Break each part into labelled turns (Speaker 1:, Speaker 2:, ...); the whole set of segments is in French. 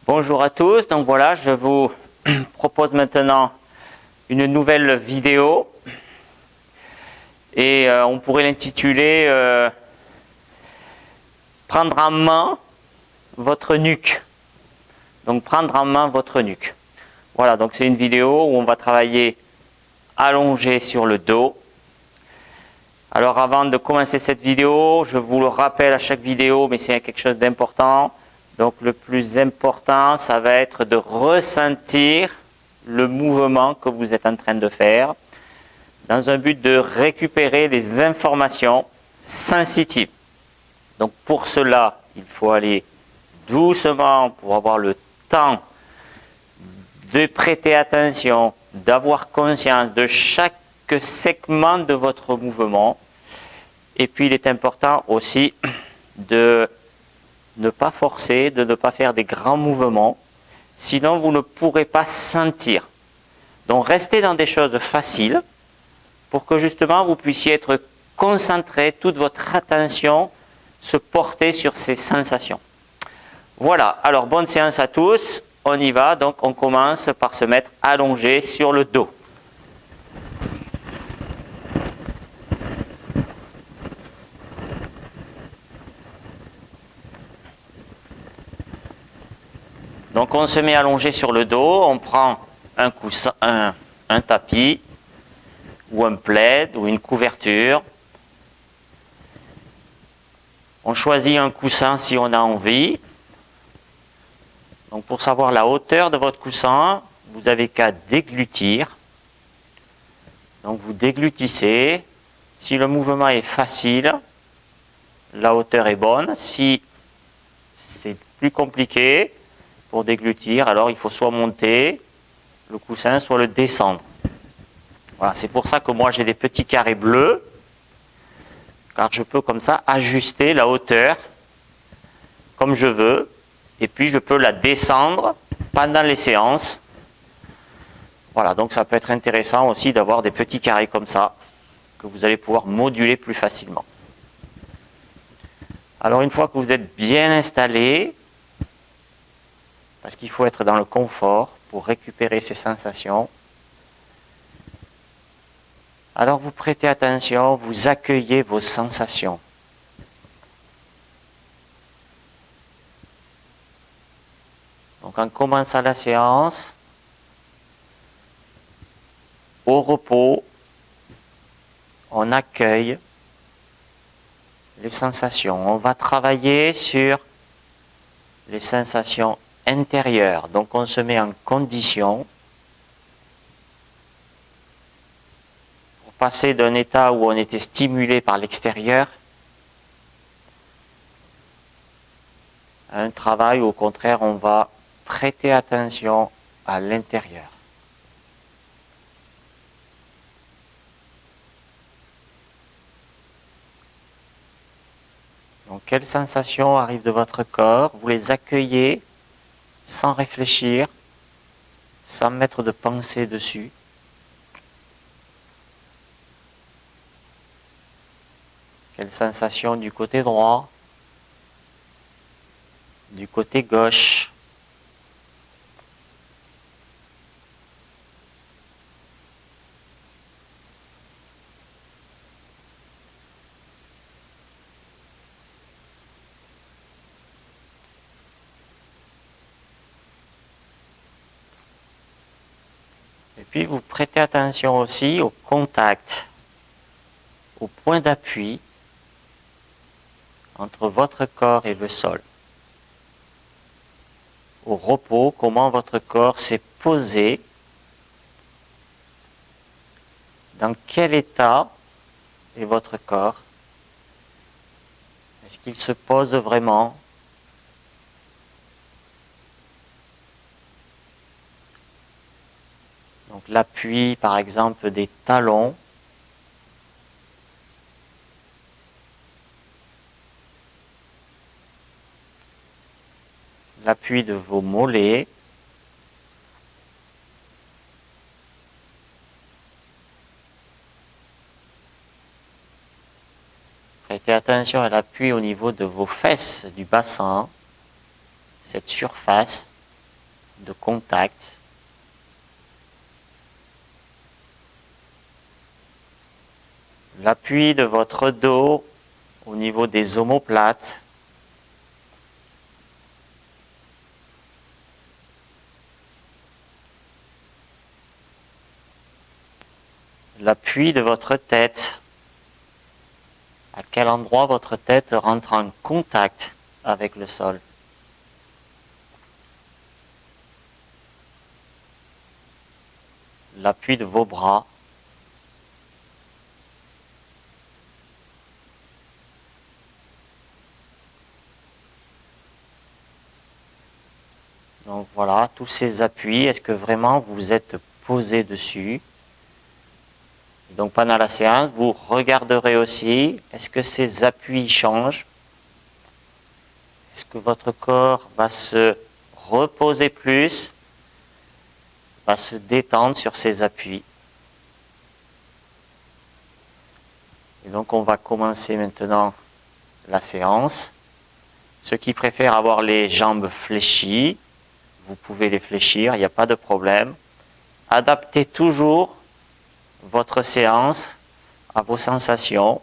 Speaker 1: Bonjour à tous, donc voilà, je vous propose maintenant une nouvelle vidéo et on pourrait l'intituler Prendre en main votre nuque. Donc prendre en main votre nuque. Voilà, donc c'est une vidéo où on va travailler allongé sur le dos. Alors avant de commencer cette vidéo, je vous le rappelle à chaque vidéo, mais c'est quelque chose d'important. Donc le plus important, ça va être de ressentir le mouvement que vous êtes en train de faire dans un but de récupérer les informations sensitives. Donc pour cela, il faut aller doucement pour avoir le temps de prêter attention, d'avoir conscience de chaque segment de votre mouvement. Et puis il est important aussi de ne pas forcer, de ne pas faire des grands mouvements, sinon vous ne pourrez pas sentir. Donc restez dans des choses faciles pour que justement vous puissiez être concentré, toute votre attention se porter sur ces sensations. Voilà, alors bonne séance à tous, on y va, donc on commence par se mettre allongé sur le dos. Donc on se met allongé sur le dos, on prend un coussin, un tapis ou un plaid ou une couverture. On choisit un coussin si on a envie. Donc pour savoir la hauteur de votre coussin, vous avez qu'à déglutir. Donc vous déglutissez. Si le mouvement est facile, la hauteur est bonne. Si c'est plus compliqué pour déglutir, alors il faut soit monter le coussin, soit le descendre. Voilà, c'est pour ça que moi j'ai des petits carrés bleus, car je peux comme ça ajuster la hauteur comme je veux, et puis je peux la descendre pendant les séances. Voilà, donc ça peut être intéressant aussi d'avoir des petits carrés comme ça, que vous allez pouvoir moduler plus facilement. Alors une fois que vous êtes bien installé, parce qu'il faut être dans le confort pour récupérer ces sensations, alors vous prêtez attention, vous accueillez vos sensations. Donc en commençant la séance, au repos, on accueille les sensations. On va travailler sur les sensations intérieures. Donc on se met en condition pour passer d'un état où on était stimulé par l'extérieur à un travail où au contraire on va prêter attention à l'intérieur. Donc, quelles sensations arrivent de votre corps? Vous les accueillez sans réfléchir, sans mettre de pensée dessus. Quelles sensations du côté droit, du côté gauche? Et puis vous prêtez attention aussi au contact, au point d'appui entre votre corps et le sol. Au repos, comment votre corps s'est posé, dans quel état est votre corps? Est-ce qu'il se pose vraiment? Donc l'appui par exemple des talons, l'appui de vos mollets, prêtez attention à l'appui au niveau de vos fesses, du bassin, cette surface. de contact. L'appui de votre dos au niveau des omoplates. L'appui de votre tête. À quel endroit votre tête rentre en contact avec le sol. L'appui de vos bras. Donc voilà, tous ces appuis, est-ce que vraiment vous êtes posé dessus? Donc pendant la séance, vous regarderez aussi, est-ce que ces appuis changent? Est-ce que votre corps va se reposer plus, va se détendre sur ces appuis? Et donc on va commencer maintenant la séance. Ceux qui préfèrent avoir les jambes fléchies, vous pouvez les fléchir, il n'y a pas de problème. Adaptez toujours votre séance à vos sensations.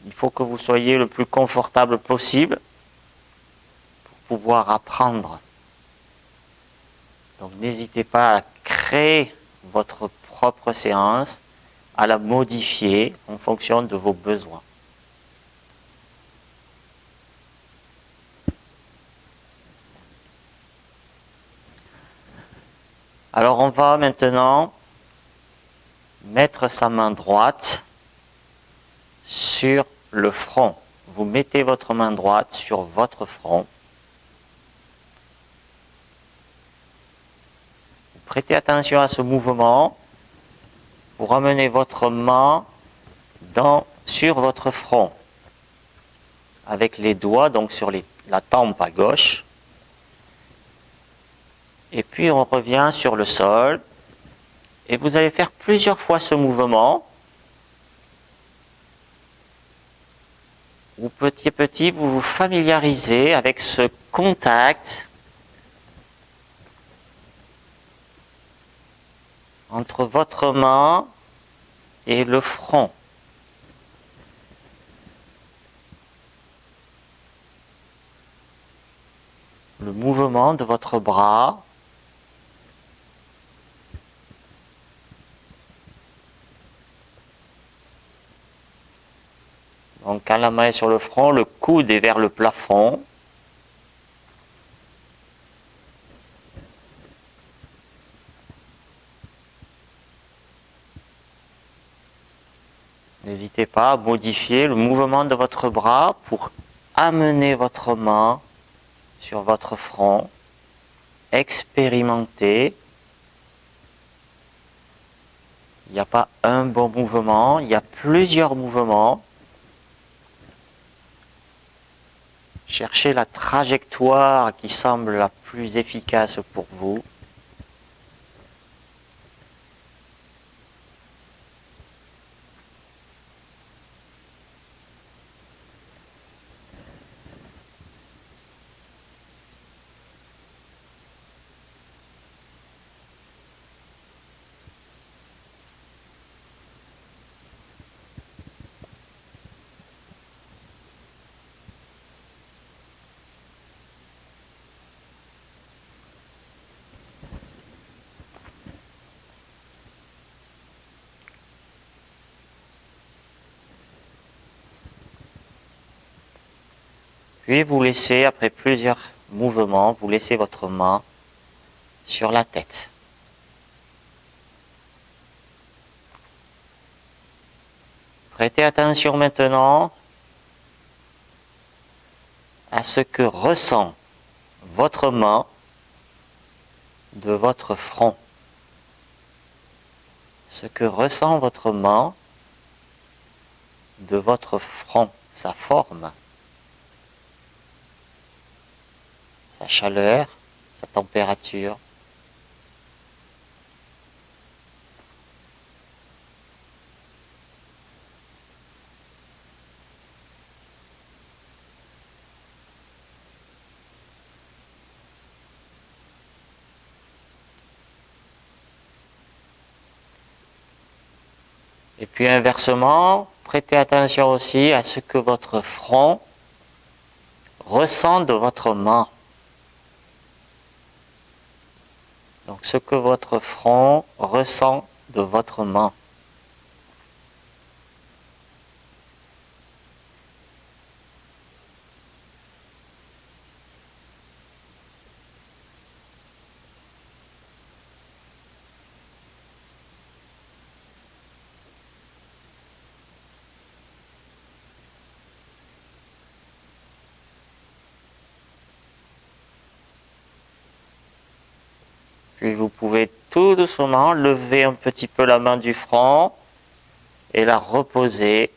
Speaker 1: Il faut que vous soyez le plus confortable possible pour pouvoir apprendre. Donc n'hésitez pas à créer votre propre séance, à la modifier en fonction de vos besoins. Alors on va maintenant mettre sa main droite sur le front. Vous mettez votre main droite sur votre front. Vous prêtez attention à ce mouvement. Vous ramenez votre main sur votre front. Avec les doigts, donc sur la tempe à gauche. Et puis on revient sur le sol. Et vous allez faire plusieurs fois ce mouvement. Où petit à petit, vous vous familiarisez avec ce contact entre votre main et le front. Le mouvement de votre bras. Donc quand la main est sur le front, le coude est vers le plafond. N'hésitez pas à modifier le mouvement de votre bras pour amener votre main sur votre front. Expérimentez. Il n'y a pas un bon mouvement, il y a plusieurs mouvements. Cherchez la trajectoire qui semble la plus efficace pour vous. Puis vous laissez, après plusieurs mouvements, vous laissez votre main sur la tête. Prêtez attention maintenant à ce que ressent votre main de votre front. Ce que ressent votre main de votre front, sa forme, sa chaleur, sa température. Et puis inversement, prêtez attention aussi à ce que votre front ressent de votre main. Donc ce que votre front ressent de votre main. Puis vous pouvez tout doucement lever un petit peu la main du front et la reposer.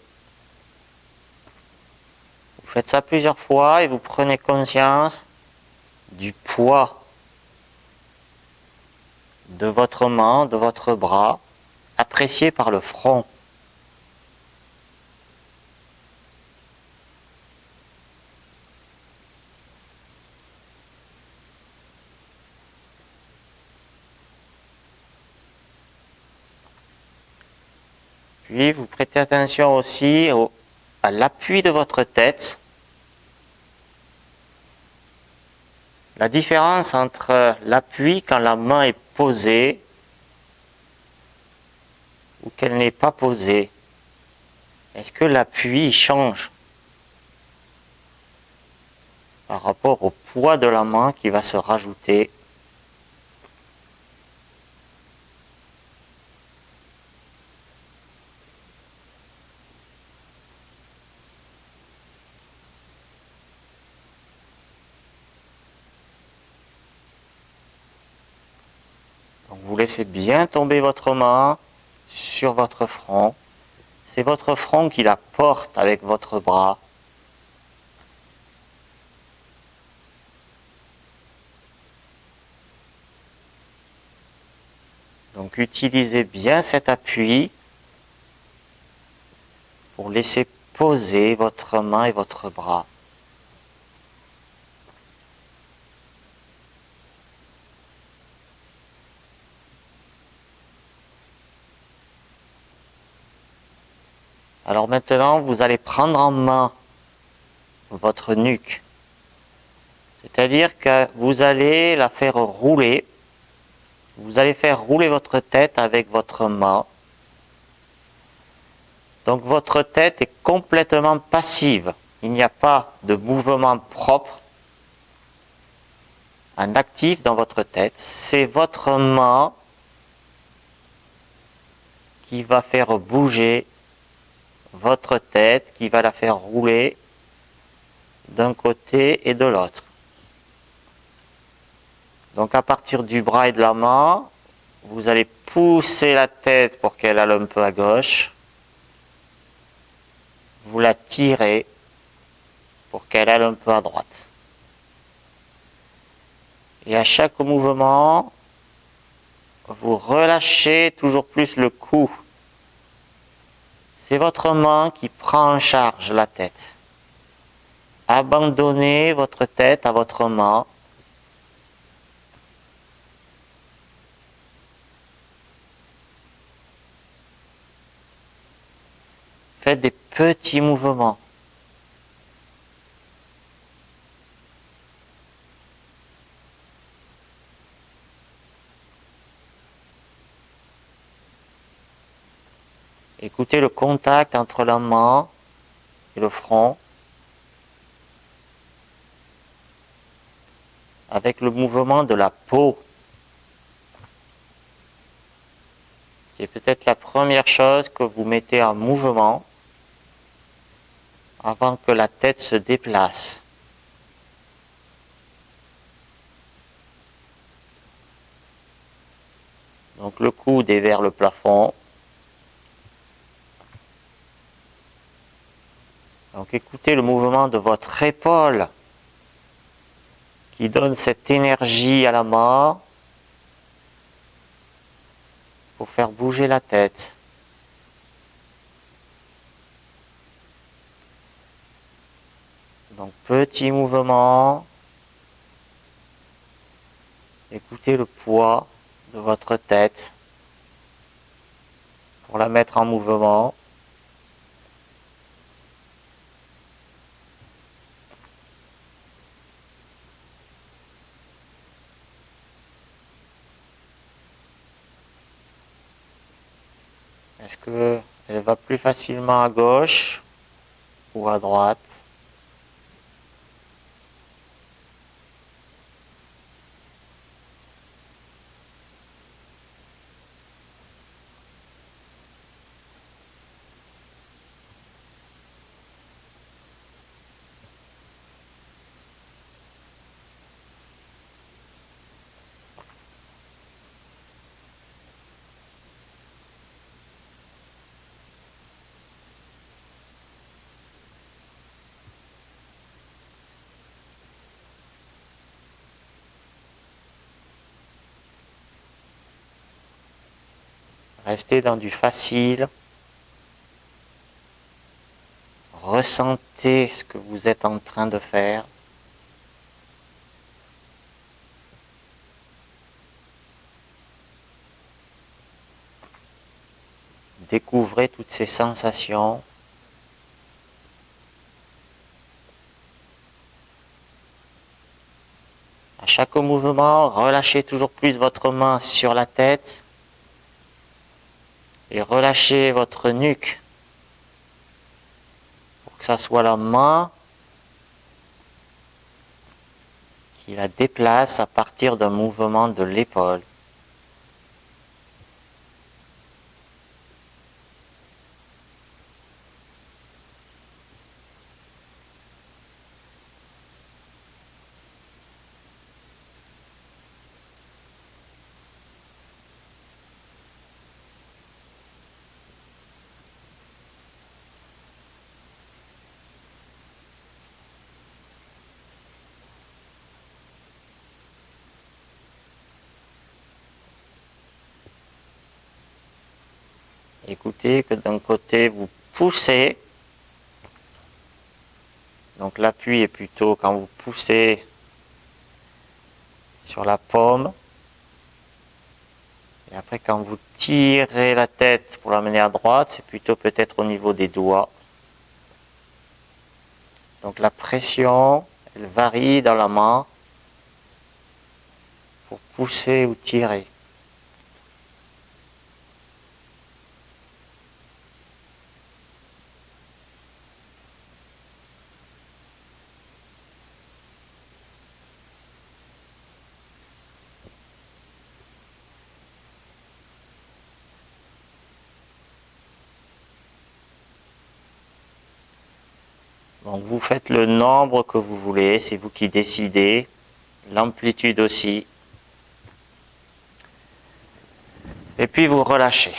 Speaker 1: Vous faites ça plusieurs fois et vous prenez conscience du poids de votre main, de votre bras, apprécié par le front. Puis vous prêtez attention aussi à l'appui de votre tête. La différence entre l'appui quand la main est posée ou qu'elle n'est pas posée. Est-ce que l'appui change par rapport au poids de la main qui va se rajouter ? Donc vous laissez bien tomber votre main sur votre front. C'est votre front qui la porte avec votre bras. Donc utilisez bien cet appui pour laisser poser votre main et votre bras. Alors maintenant, vous allez prendre en main votre nuque. C'est-à-dire que vous allez la faire rouler. Vous allez faire rouler votre tête avec votre main. Donc votre tête est complètement passive. Il n'y a pas de mouvement propre en actif dans votre tête. C'est votre main qui va faire bouger votre tête, qui va la faire rouler d'un côté et de l'autre. Donc à partir du bras et de la main, vous allez pousser la tête pour qu'elle aille un peu à gauche. Vous la tirez pour qu'elle aille un peu à droite. Et à chaque mouvement, vous relâchez toujours plus le cou. C'est votre main qui prend en charge la tête. Abandonnez votre tête à votre main. Faites des petits mouvements. Écoutez le contact entre la main et le front avec le mouvement de la peau, qui est peut-être la première chose que vous mettez en mouvement avant que la tête se déplace. Donc le coude est vers le plafond. Donc écoutez le mouvement de votre épaule qui donne cette énergie à la main pour faire bouger la tête. Donc petit mouvement. Écoutez le poids de votre tête. pour la mettre en mouvement. Est-ce qu'elle va plus facilement à gauche ou à droite? Restez dans du facile. Ressentez ce que vous êtes en train de faire. Découvrez toutes ces sensations. À chaque mouvement, relâchez toujours plus votre main sur la tête et relâchez votre nuque pour que ça soit la main qui la déplace à partir d'un mouvement de l'épaule. Écoutez que d'un côté vous poussez, donc l'appui est plutôt quand vous poussez sur la paume, et après quand vous tirez la tête pour l'amener à droite, c'est plutôt peut-être au niveau des doigts. Donc la pression, elle varie dans la main pour pousser ou tirer. Donc vous faites le nombre que vous voulez, c'est vous qui décidez, l'amplitude aussi. Et puis vous relâchez.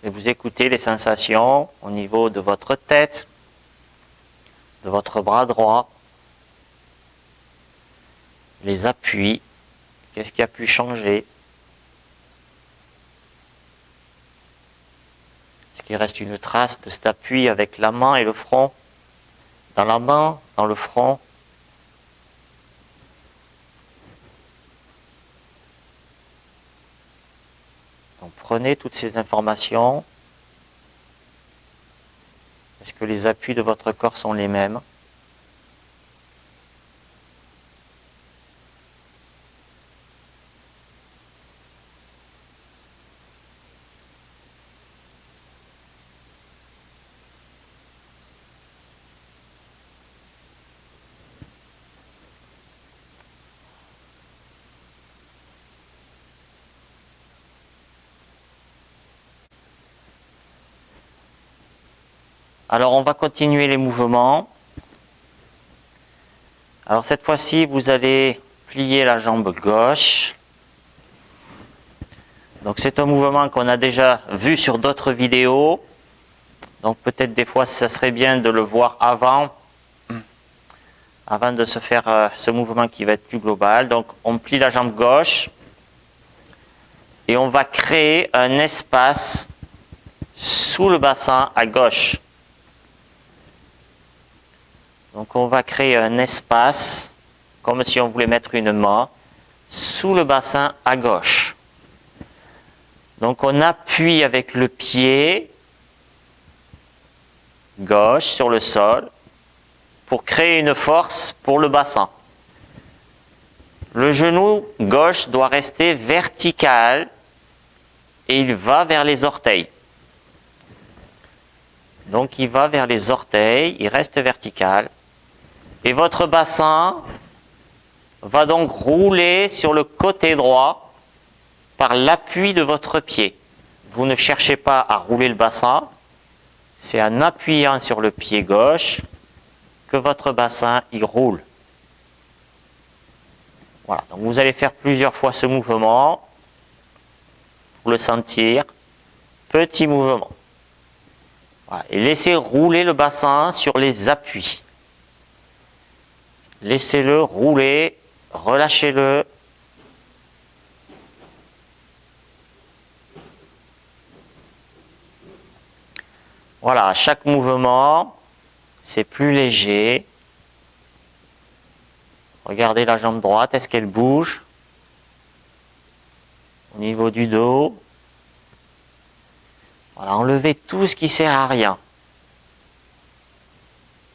Speaker 1: Et vous écoutez les sensations au niveau de votre tête, de votre bras droit, les appuis, qu'est-ce qui a pu changer? Est-ce qu'il reste une trace de cet appui avec la main et le front? Dans la main, dans le front. Donc prenez toutes ces informations. Est-ce que les appuis de votre corps sont les mêmes? Alors on va continuer les mouvements. Alors cette fois-ci, vous allez plier la jambe gauche. Donc c'est un mouvement qu'on a déjà vu sur d'autres vidéos. Donc peut-être des fois ça serait bien de le voir avant de se faire ce mouvement qui va être plus global. Donc on plie la jambe gauche et on va créer un espace sous le bassin à gauche. Donc on va créer un espace, comme si on voulait mettre une main, sous le bassin à gauche. Donc on appuie avec le pied gauche sur le sol pour créer une force pour le bassin. Le genou gauche doit rester vertical et il va vers les orteils. Donc il va vers les orteils, il reste vertical. Et votre bassin va donc rouler sur le côté droit par l'appui de votre pied. Vous ne cherchez pas à rouler le bassin, c'est en appuyant sur le pied gauche que votre bassin y roule. Voilà, donc vous allez faire plusieurs fois ce mouvement pour le sentir. Petit mouvement. Voilà, et laissez rouler le bassin sur les appuis. Laissez-le rouler, relâchez-le. Voilà, à chaque mouvement, c'est plus léger. Regardez la jambe droite, est-ce qu'elle bouge? Au niveau du dos. Voilà, enlevez tout ce qui sert à rien.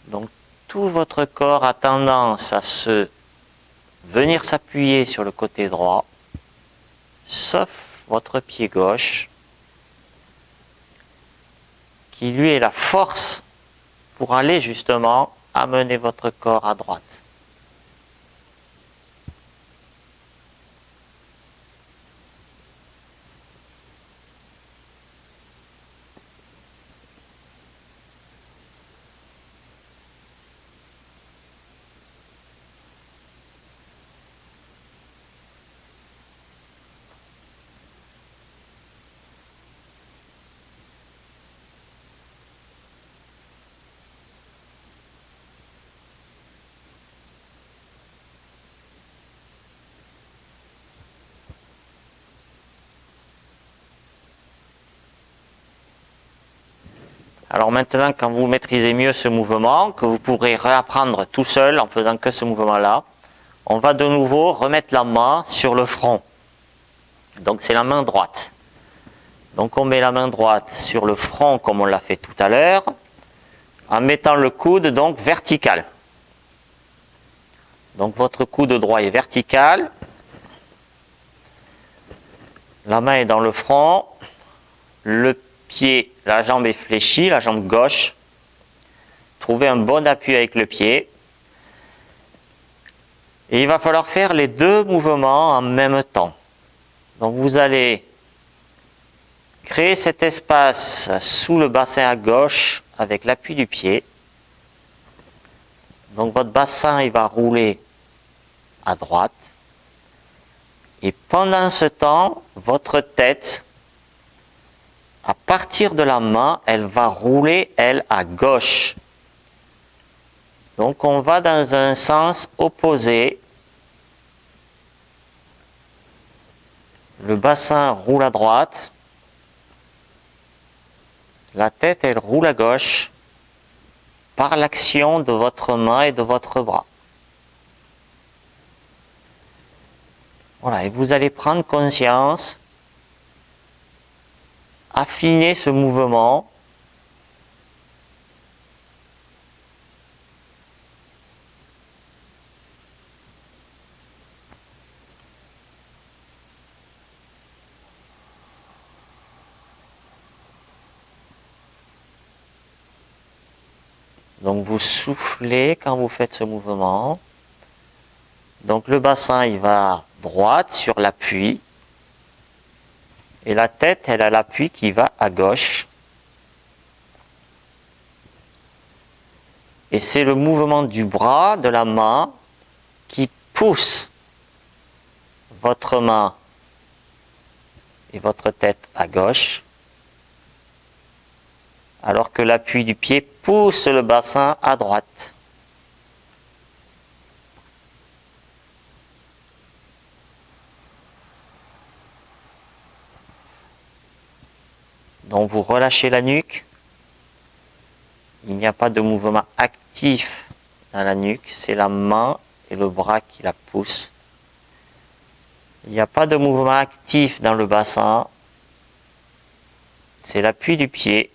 Speaker 1: Donc tout votre corps a tendance à venir s'appuyer sur le côté droit, sauf votre pied gauche, qui lui est la force pour aller justement amener votre corps à droite. Alors maintenant, quand vous maîtrisez mieux ce mouvement, que vous pourrez réapprendre tout seul en faisant que ce mouvement-là, on va de nouveau remettre la main sur le front. Donc c'est la main droite. Donc on met la main droite sur le front comme on l'a fait tout à l'heure, en mettant le coude donc vertical. Donc votre coude droit est vertical. La main est dans le front. Le pied, la jambe est fléchie, la jambe gauche. Trouvez un bon appui avec le pied. Et il va falloir faire les deux mouvements en même temps. Donc vous allez créer cet espace sous le bassin à gauche avec l'appui du pied. Donc votre bassin il va rouler à droite. Et pendant ce temps, votre tête, à partir de la main, elle va rouler, elle, à gauche. Donc on va dans un sens opposé. Le bassin roule à droite. La tête, elle roule à gauche par l'action de votre main et de votre bras. Voilà, et vous allez prendre conscience, affiner ce mouvement. Donc vous soufflez quand vous faites ce mouvement. Donc le bassin il va droite sur l'appui. Et la tête elle a l'appui qui va à gauche. Et c'est le mouvement du bras, de la main, qui pousse votre main et votre tête à gauche. Alors que l'appui du pied pousse le bassin à droite. Donc vous relâchez la nuque. Il n'y a pas de mouvement actif dans la nuque, c'est la main et le bras qui la poussent. Il n'y a pas de mouvement actif dans le bassin, c'est l'appui du pied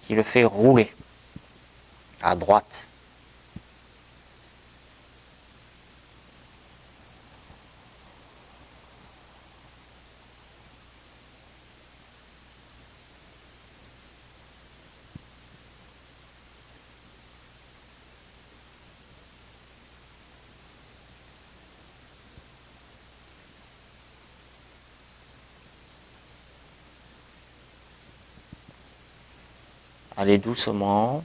Speaker 1: qui le fait rouler à droite. Allez doucement.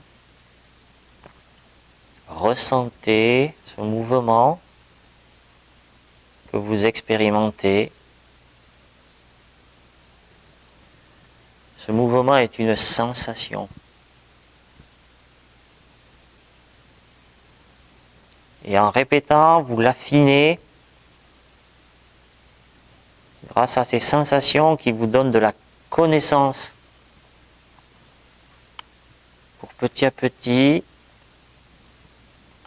Speaker 1: Ressentez ce mouvement que vous expérimentez. Ce mouvement est une sensation. Et en répétant, vous l'affinez grâce à ces sensations qui vous donnent de la connaissance. Pour petit à petit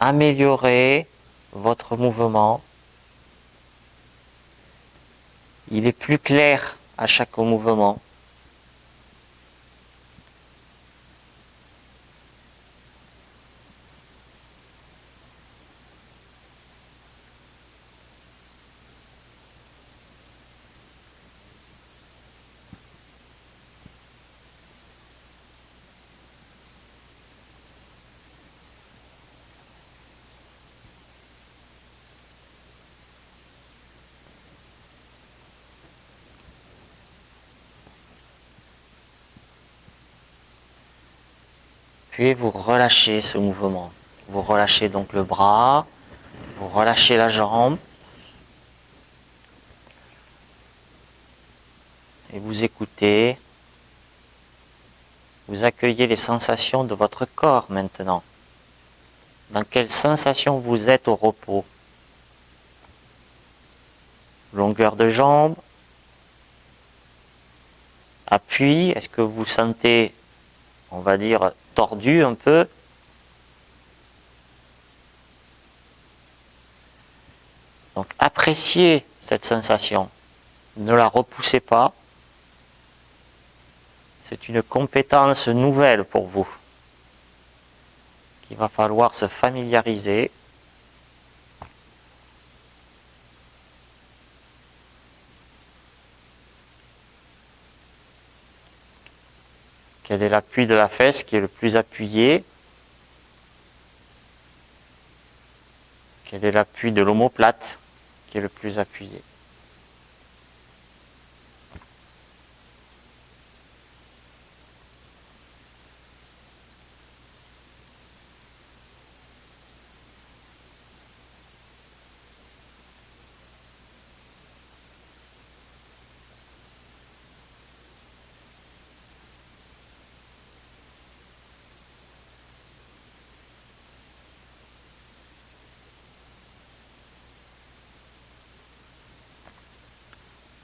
Speaker 1: améliorer votre mouvement. Il est plus clair à chaque mouvement. Puis vous relâchez ce mouvement. Vous relâchez donc le bras, vous relâchez la jambe. Et vous écoutez. Vous accueillez les sensations de votre corps maintenant. Dans quelle sensation vous êtes au repos? Longueur de jambe. Appui. Est-ce que vous sentez, on va dire, tordu un peu? Donc appréciez cette sensation. Ne la repoussez pas. C'est une compétence nouvelle pour vous qu'il va falloir se familiariser. Quel est l'appui de la fesse qui est le plus appuyé? Quel est l'appui de l'omoplate qui est le plus appuyé?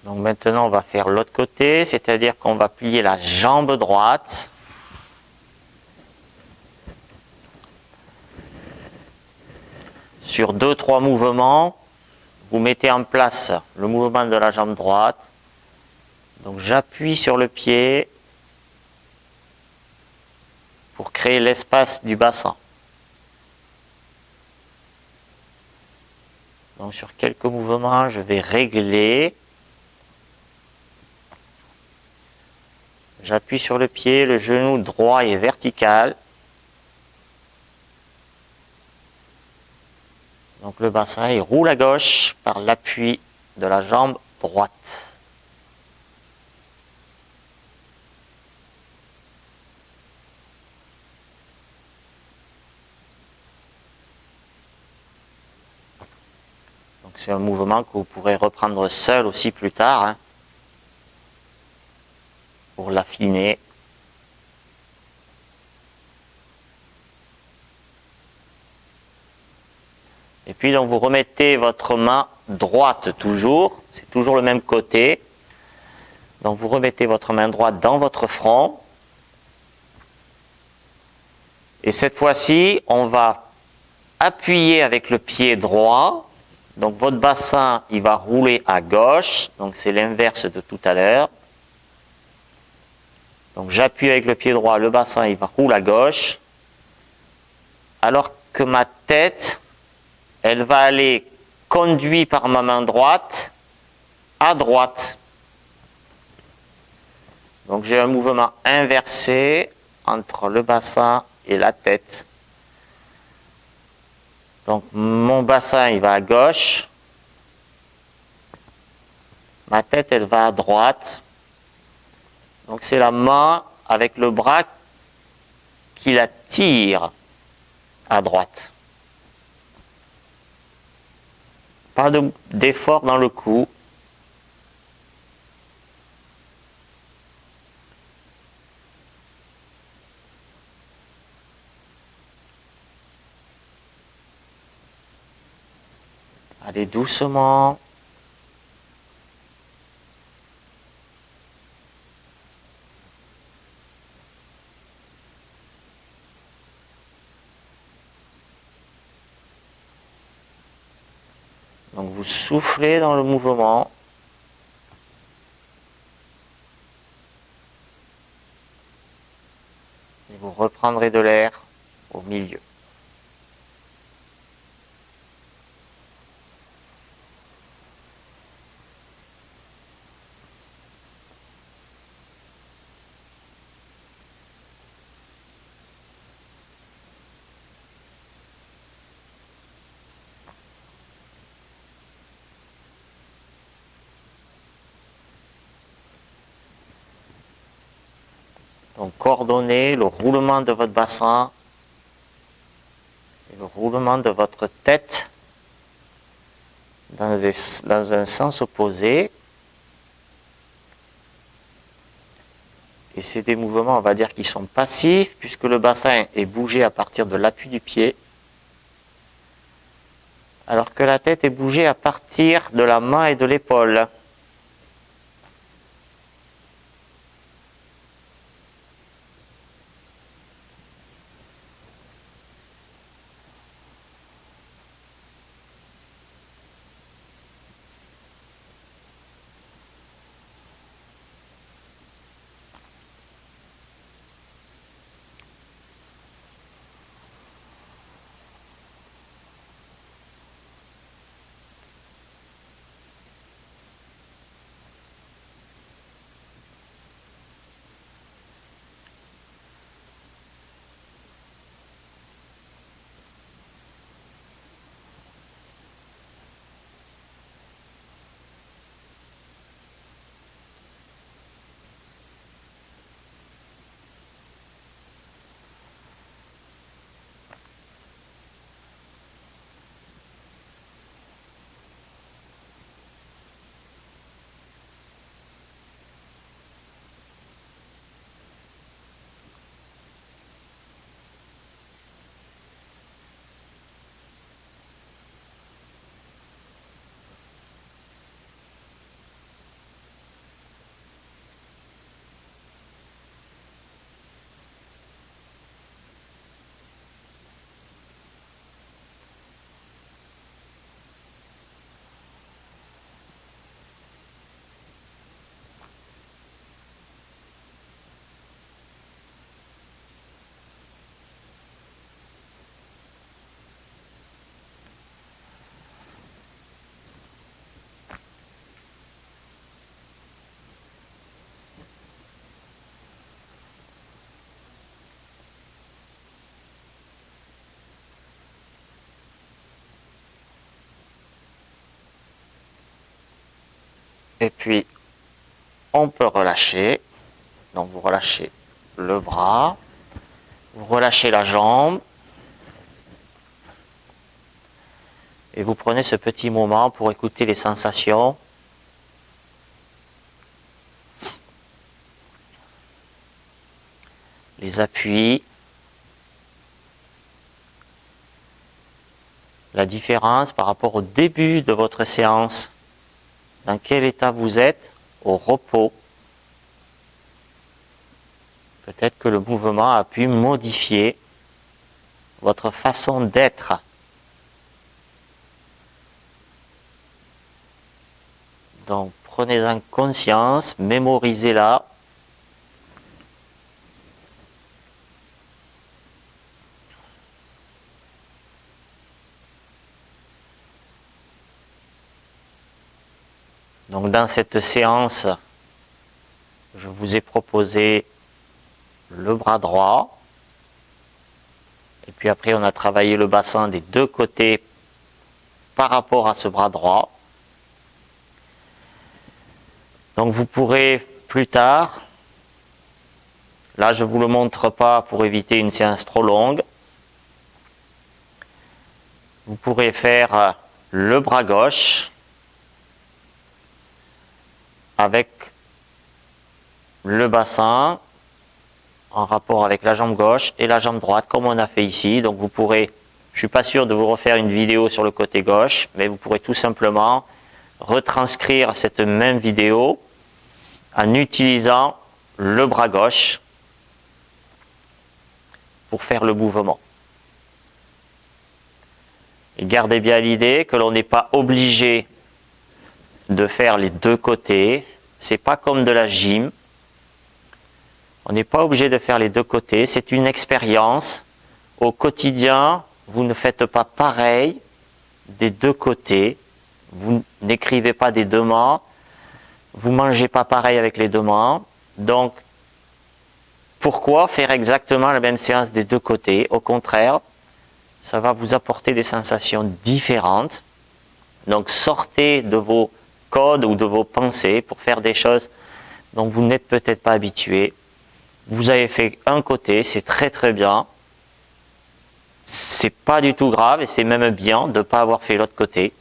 Speaker 1: Donc maintenant on va faire l'autre côté, c'est-à-dire qu'on va plier la jambe droite. Sur 2-3 mouvements, vous mettez en place le mouvement de la jambe droite. Donc j'appuie sur le pied pour créer l'espace du bassin. Donc sur quelques mouvements, je vais régler. J'appuie sur le pied, le genou droit est vertical. Donc le bassin il roule à gauche par l'appui de la jambe droite. Donc c'est un mouvement que vous pourrez reprendre seul aussi plus tard, hein, pour l'affiner. Et puis donc vous remettez votre main droite toujours, c'est toujours le même côté. Donc vous remettez votre main droite dans votre front. Et cette fois-ci, on va appuyer avec le pied droit. Donc votre bassin, il va rouler à gauche. Donc c'est l'inverse de tout à l'heure. Donc j'appuie avec le pied droit, le bassin, il va rouler à gauche. Alors que ma tête, elle va aller conduite par ma main droite à droite. Donc j'ai un mouvement inversé entre le bassin et la tête. Donc mon bassin il va à gauche, ma tête elle va à droite. Donc c'est la main avec le bras qui la tire à droite. Pas d'effort dans le cou. Allez doucement. Donc vous soufflez dans le mouvement. Et vous reprendrez de l'air au milieu. Donc coordonnez le roulement de votre bassin et le roulement de votre tête dans un sens opposé. Et c'est des mouvements, on va dire, qui sont passifs, puisque le bassin est bougé à partir de l'appui du pied, alors que la tête est bougée à partir de la main et de l'épaule. Et puis, on peut relâcher. Donc vous relâchez le bras, vous relâchez la jambe, et vous prenez ce petit moment pour écouter les sensations. Les appuis, la différence par rapport au début de votre séance, dans quel état vous êtes au repos, Peut-être que le mouvement a pu modifier votre façon d'être. Donc, prenez-en conscience, mémorisez-la. Donc, dans cette séance, je vous ai proposé le bras droit. Et puis après, on a travaillé le bassin des deux côtés par rapport à ce bras droit. Donc vous pourrez plus tard, là je ne vous le montre pas pour éviter une séance trop longue, vous pourrez faire le bras gauche avec le bassin en rapport avec la jambe gauche et la jambe droite comme on a fait ici. Donc vous pourrez, je ne suis pas sûr de vous refaire une vidéo sur le côté gauche, mais vous pourrez tout simplement retranscrire cette même vidéo en utilisant le bras gauche pour faire le mouvement. Et gardez bien l'idée que l'on n'est pas obligé de faire les deux côtés. C'est pas comme de la gym. On n'est pas obligé de faire les deux côtés. C'est une expérience. Au quotidien, vous ne faites pas pareil des deux côtés. Vous n'écrivez pas des deux mains. Vous ne mangez pas pareil avec les deux mains. Donc, pourquoi faire exactement la même séance des deux côtés? Au contraire, ça va vous apporter des sensations différentes. Donc, sortez de vos codes ou de vos pensées pour faire des choses dont vous n'êtes peut-être pas habitué. Vous avez fait un côté, c'est très très bien. C'est pas du tout grave et c'est même bien de ne pas avoir fait l'autre côté.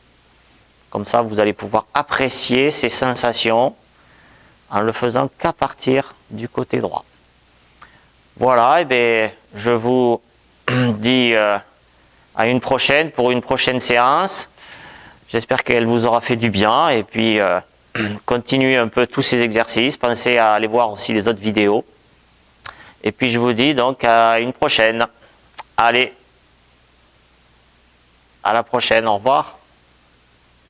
Speaker 1: Comme ça, vous allez pouvoir apprécier ces sensations en le faisant qu'à partir du côté droit. Voilà, et bien, je vous dis à une prochaine pour une prochaine séance. J'espère qu'elle vous aura fait du bien et puis continuez un peu tous ces exercices. Pensez à aller voir aussi les autres vidéos. Et puis je vous dis donc à une prochaine. Allez, à la prochaine, au revoir.